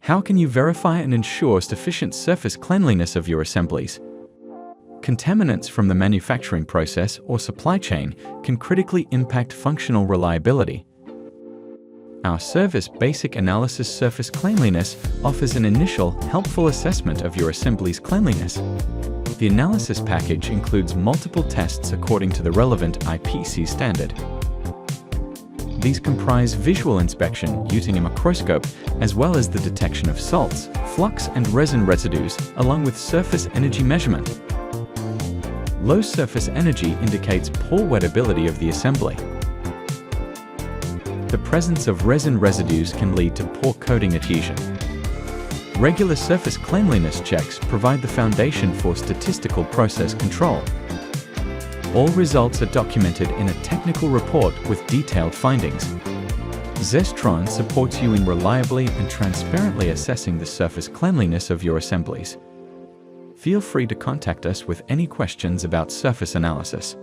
How can you verify and ensure sufficient surface cleanliness of your assemblies? Contaminants from the manufacturing process or supply chain can critically impact functional reliability. Our Service Basic Analysis Surface Cleanliness offers an initial, helpful assessment of your assembly's cleanliness. The analysis package includes multiple tests according to the relevant IPC standard. These comprise visual inspection using a macroscope, as well as the detection of salts, flux, and resin residues, along with surface energy measurement. Low surface energy indicates poor wettability of the assembly. The presence of resin residues can lead to poor coating adhesion. Regular surface cleanliness checks provide the foundation for statistical process control. All results are documented in a technical report with detailed findings. ZESTRON supports you in reliably and transparently assessing the surface cleanliness of your assemblies. Feel free to contact us with any questions about surface analysis.